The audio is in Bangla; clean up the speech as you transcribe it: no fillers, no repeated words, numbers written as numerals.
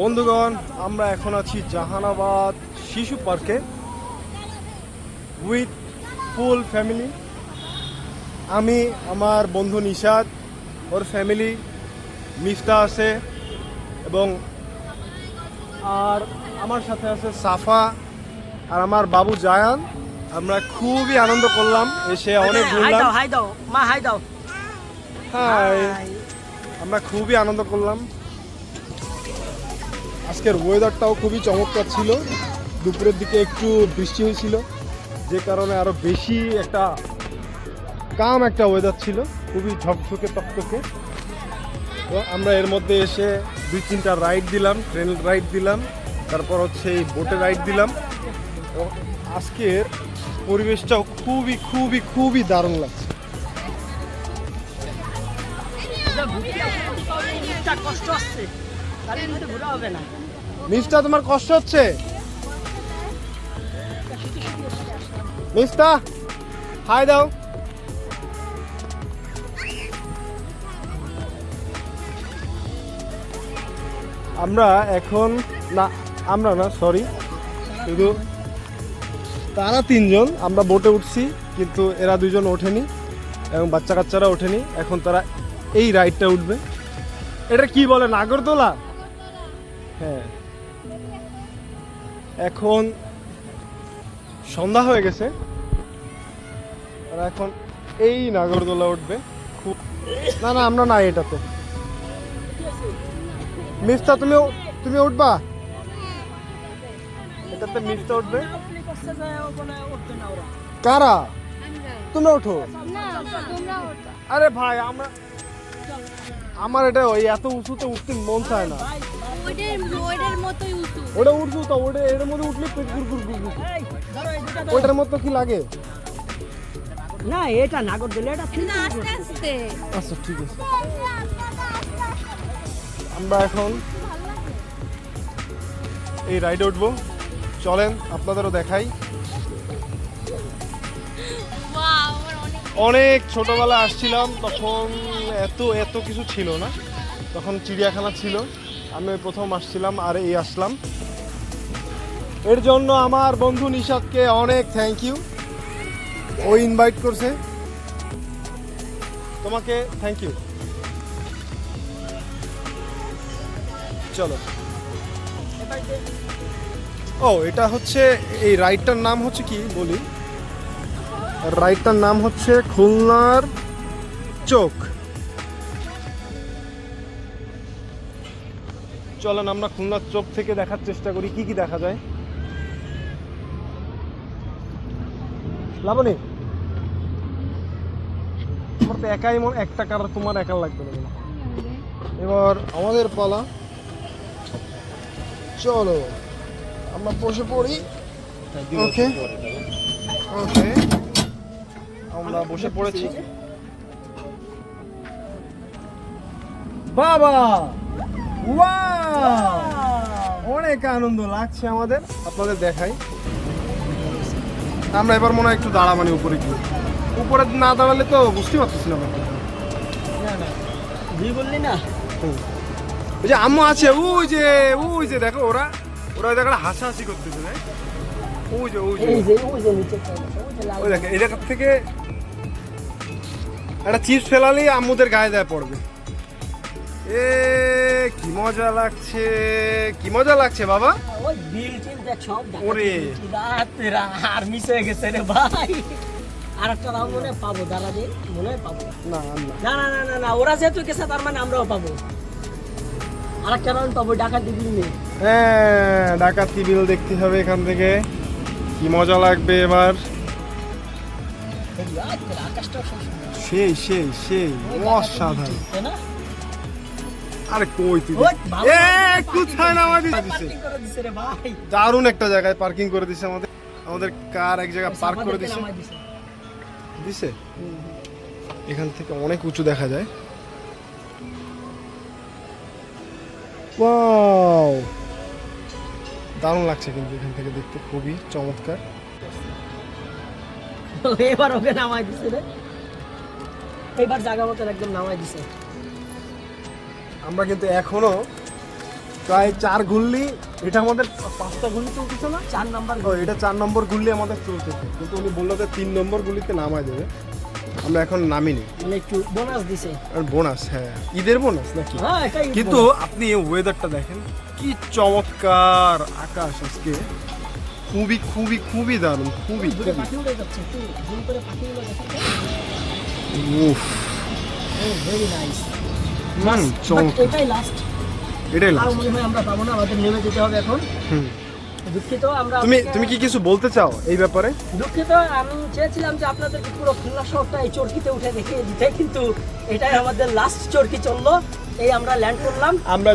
বন্ধুগণ, আমরা এখন আছি জাহানাবাদ শিশু পার্কে উইথ ফুল ফ্যামিলি। আমি, আমার বন্ধু নিশাদ, ওর ফ্যামিলি, মিফতা আছে এবং আর আমার সাথে আছে সাফা আর আমার বাবু জায়ান। আমরা খুবই আনন্দ করলাম, এসে অনেক ঘুরলাম। হাই, আমরা খুবই আনন্দ করলাম। আজকের ওয়েদারটাও খুবই চমৎকার ছিল। দুপুরের দিকে একটু বৃষ্টি হয়েছিল, যে কারণে আরো বেশি একটা কাম একটা ওয়েদার ছিল, খুবই ঝকঝকে তকতকে। তো আমরা এর মধ্যে এসে 2-3টা রাইড দিলাম, ট্রেন রাইড দিলাম, তারপর হচ্ছে এই বোটে রাইড দিলাম। তো আজকের পরিবেশটাও খুবই খুবই খুবই দারুণ লাগছে। মিস্টা, তোমার কষ্ট হচ্ছে? মিস্টা, হাই দাও। আমরা এখন আমরা না, সরি, শুধু তারা 3জন আমরা বোটে উঠছি, কিন্তু এরা 2জন ওঠেনি এবং বাচ্চা কাচ্চারা ওঠেনি। এখন তারা এই রাইডটা উঠবে। এটা কি বলে, নাগরদোলা? হ্যাঁ, এখন সন্ধ্যা হয়ে গেছে, আর এখন এই নাগরদোলা উঠবে। খুব না আমরা নাই এটাতে। মিস্তা, তুমি উঠবা এটাতে? মিস্তা উঠবে। কারা? তোমরা ওঠো। আরে ভাই, আমার এটা ওই এত উঁচুতে উঠতে মন চায় না। ওটা উঠবো তো, ওটা এর মধ্যে উঠলে ওটার মতো কি লাগে না? এটা নাগরদোলা, এটা আচ্ছা ঠিক আছে। আমরা এখন এই রাইডে উঠবো, চলেন আপনাদেরও দেখাই। অনেক ছোটবেলা আসছিলাম, তখন এত কিছু ছিল না, তখন চিড়িয়াখানা ছিল। আমি প্রথম আসছিলাম আর এই আসলাম। এর জন্য আমার বন্ধু নিশাদকে অনেক থ্যাংক ইউ, ও ইনভাইট করছে। তোমাকে থ্যাংক ইউ। চলো। ও, এটা হচ্ছে এই রাইডটার নাম হচ্ছে কি বলি, রাইডটার নাম হচ্ছে খুলনার চোখ। চলেন আমরা খুলনার চোখ থেকে দেখার চেষ্টা করি কি কি দেখা যায়। লাবণী, তোমার তো একাই একটা কার, তোমার একা লাগবে না। এবার আমাদের পালা, চলো আমরা বসে পড়ি। ওকে ওকে, আমরা বসে পড়েছি। বাবা, ওয়াও, অনেক আনন্দ লাগছে আমাদের। আপনাদের দেখাই, আমরা এবার মনে হয় একটু দাঁড়াবানি উপরে গিয়ে। উপরে না দাঁড়ালে তো বুঝতে পারতেছি না। বললি না, ওই যে আম্মু আছে, ওই যে দেখো, ওরা দেখো হাসাহাসি করতেছে। ওই দেখো, এই জায়গা থেকে একটা চিপস ফেলালেই আম্মুদের গায়ে দেয় পড়বে। কি মজা লাগছে, কি মজা লাগছে বাবা। ওরে আর মিস হয়ে গেছে রে ভাই। আর একটা রাউন্ড মনে পাবো, দাঁড়াবে মনে হয় পাবো। না, ওরা যেহেতু গেছে তার মানে আমরাও পাবো। আর একটা রাউন্ড পাবো, ডাকাতি বিল নিয়ে। হ্যাঁ, ডাকাতি বিল দেখতে হবে এখান থেকে। কি মজা লাগবে এবার। সেই অসাধারণ। আরে কই তুই, কোথায় নামা দিছে? দারুণ একটা জায়গায় পার্কিং করে দিছে আমাদের কার এক জায়গায় পার্ক করে দিছে। এখান থেকে অনেক উঁচু দেখা যায়। ওয়াও, দারুণ লাগছে কিন্তু এখান থেকে দেখতে, খুবই চমৎকার। এবার ওকে নামাই দিছে রে, এবার জায়গা মতো একদম নামাই দিছে। আমরা কিন্তু এখনো প্রায় 4 ঘুরলি, এটা আমাদের 5টা গুলি চলতেছে না? 4 নাম্বার ও এটা 4 নম্বর গুলি আমাদের চলতেছে, কিন্তু উনি বললো যে 3 নম্বর গুলিতে নামায় দেবে। আমরা এখন নামিনি, মানে একটু বোনাস দিছে। আর বোনাস, হ্যাঁ ঈদের বোনাস নাকি? হ্যাঁ এটাই কিন্তু আপনি ওয়েদারটা দেখেন, কি চমৎকার আকাশ আজকে, খুবই খুবই খুবই দারুণ, খুবই দূরে খুবই। পাখি উড়ে যাচ্ছে, একটু জুম করে পাখিগুলো দেখেন। উফ, ভেরি নাইস। চমৎকার। এটাই লাস্ট, এটাই আর লাস্ট। মনে হয় আমরা পাবো না, আমাদের নেমে যেতে হবে এখন। হুম। দুঃখিত, আমরা তুমি কি কিছু বলতে চাও এই ব্যাপারে? দুঃখিত, আমি চেয়েছিলাম যে আপনাদেরকে পুরো খুলনা শহরটা এই চরকিতে উঠে দেখিয়ে দিতে, কিন্তু এটাই আমাদের লাস্ট চরকি চললো। এই আমরা ল্যান্ড করলাম। আমরা